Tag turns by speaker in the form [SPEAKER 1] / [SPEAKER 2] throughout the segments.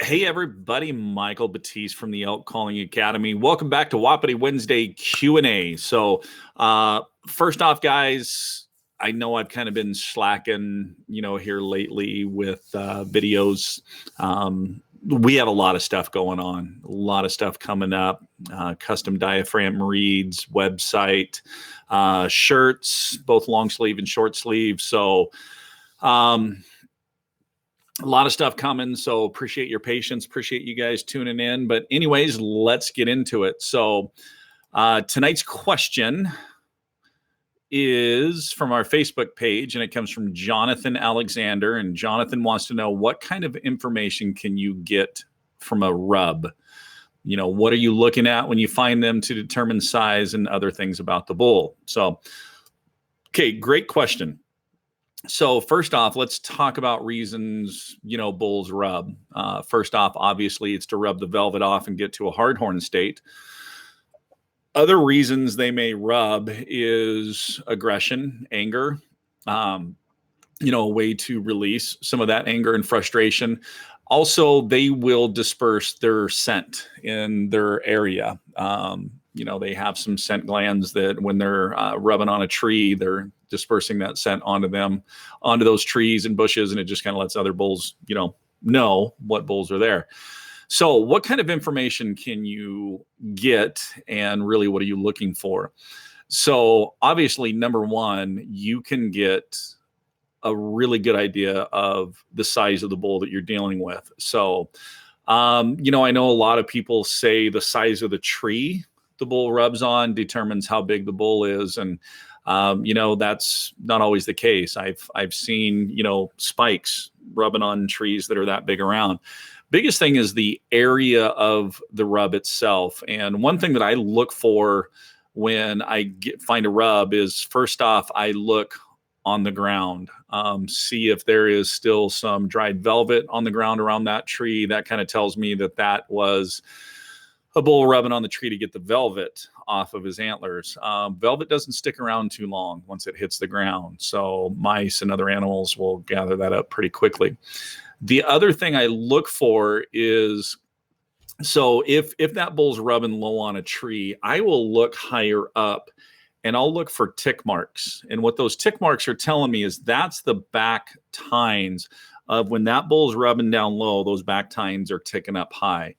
[SPEAKER 1] Hey everybody, Michael Batiste from the Elk Calling Academy. Welcome back to Wapiti Wednesday Q&A. First off, guys, I know I've kind of been slacking, here lately with videos. We have a lot of stuff going on, a lot of stuff coming up, custom diaphragm reeds, website, shirts, both long sleeve and short sleeve. A lot of stuff coming, so appreciate your patience, appreciate you guys tuning in. But anyways, let's get into it. Tonight's question is from our Facebook page, and it comes from Jonathan Alexander. And Jonathan wants to know, what kind of information can you get from a rub? What are you looking at when you find them to determine size and other things about the bull? Okay, great question. So first off, let's talk about reasons, bulls rub. First off, obviously, it's to rub the velvet off and get to a hard horn state. Other reasons they may rub is aggression, anger, a way to release some of that anger and frustration. Also, they will disperse their scent in their area. They have some scent glands that when they're rubbing on a tree, they're dispersing that scent onto those trees and bushes, and it just kind of lets other bulls, know what bulls are there. So what kind of information can you get, and really what are you looking for? So obviously, number one, you can get a really good idea of the size of the bull that you're dealing with. So, I know a lot of people say the size of the tree the bull rubs on determines how big the bull is. And, that's not always the case. I've seen, spikes rubbing on trees that are that big around. Biggest thing is the area of the rub itself. And one thing that I look for when I find a rub is, first off, I look on the ground, see if there is still some dried velvet on the ground around that tree. That kind of tells me that was a bull rubbing on the tree to get the velvet off of his antlers. Velvet doesn't stick around too long once it hits the ground. So mice and other animals will gather that up pretty quickly. The other thing I look for is, so if that bull's rubbing low on a tree, I will look higher up and I'll look for tick marks. And what those tick marks are telling me is that's the back tines of when that bull's rubbing down low, those back tines are ticking up high.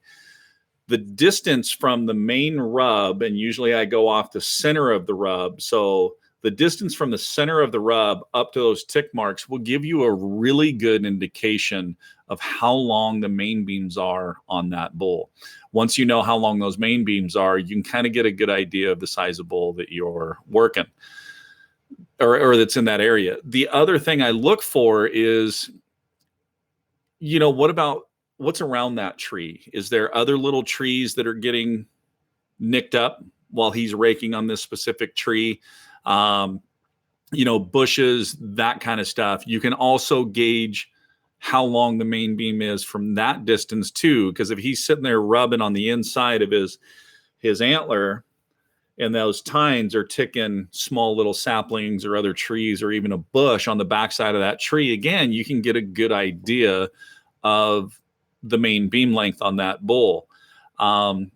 [SPEAKER 1] The distance from the main rub, and usually I go off the center of the rub. So the distance from the center of the rub up to those tick marks will give you a really good indication of how long the main beams are on that bull. Once you know how long those main beams are, you can kind of get a good idea of the size of bull that you're working or that's in that area. The other thing I look for is, what's around that tree? Is there other little trees that are getting nicked up while he's raking on this specific tree? Bushes, that kind of stuff. You can also gauge how long the main beam is from that distance too, because if he's sitting there rubbing on the inside of his antler and those tines are ticking small little saplings or other trees or even a bush on the backside of that tree, again, you can get a good idea of the main beam length on that bull. I've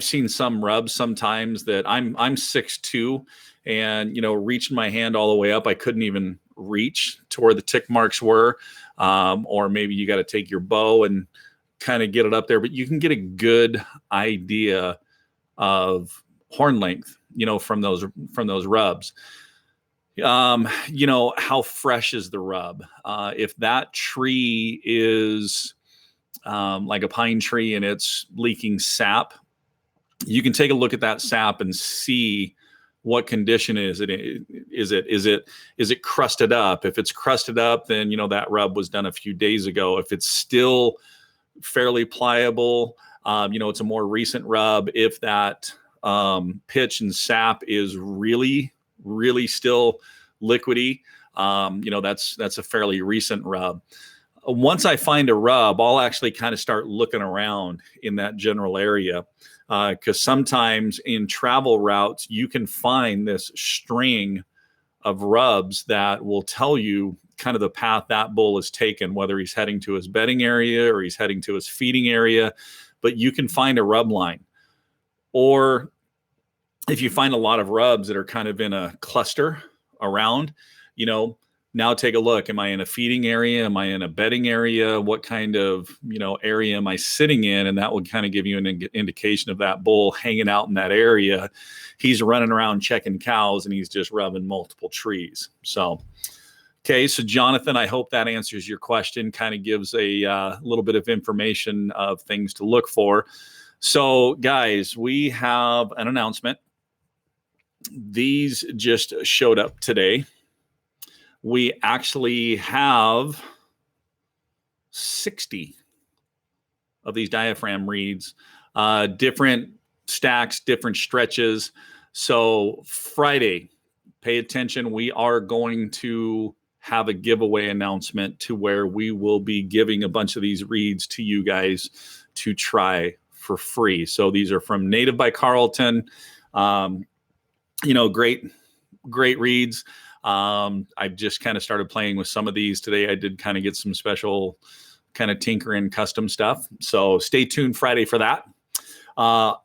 [SPEAKER 1] seen some rubs sometimes that I'm 6'2", and reaching my hand all the way up, I couldn't even reach to where the tick marks were. Or maybe you got to take your bow and kind of get it up there, but you can get a good idea of horn length, from those rubs. How fresh is the rub? If that tree is like a pine tree and it's leaking sap, you can take a look at that sap and see what condition is it. Is it crusted up? If it's crusted up, then that rub was done a few days ago. If it's still fairly pliable, it's a more recent rub. If that pitch and sap is really still liquidy, that's a fairly recent rub. Once I find a rub, I'll actually kind of start looking around in that general area, because sometimes in travel routes, you can find this string of rubs that will tell you kind of the path that bull has taken, whether he's heading to his bedding area or he's heading to his feeding area. But you can find a rub line. Or if you find a lot of rubs that are kind of in a cluster around, now take a look. Am I in a feeding area? Am I in a bedding area? What kind of, area am I sitting in? And that would kind of give you an indication of that bull hanging out in that area. He's running around checking cows and he's just rubbing multiple trees. So, okay. So Jonathan, I hope that answers your question, kind of gives a little bit of information of things to look for. So guys, we have an announcement. These just showed up today. We actually have 60 of these diaphragm reeds, different stacks, different stretches. So Friday, pay attention. We are going to have a giveaway announcement to where we will be giving a bunch of these reeds to you guys to try for free. So these are from Native by Carlton. Great reeds. I've just kind of started playing with some of these today. I did kind of get some special kind of tinkering custom stuff. So stay tuned Friday for that.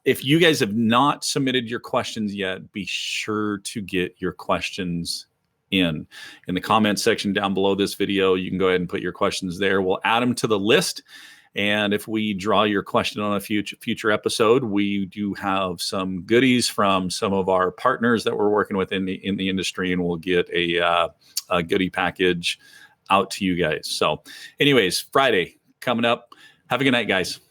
[SPEAKER 1] If you guys have not submitted your questions yet, be sure to get your questions in the comments section down below this video. You can go ahead and put your questions there. We'll add them to the list. And if we draw your question on a future episode, we do have some goodies from some of our partners that we're working with in the industry, and we'll get a goodie package out to you guys. So anyways, Friday coming up. Have a good night, guys.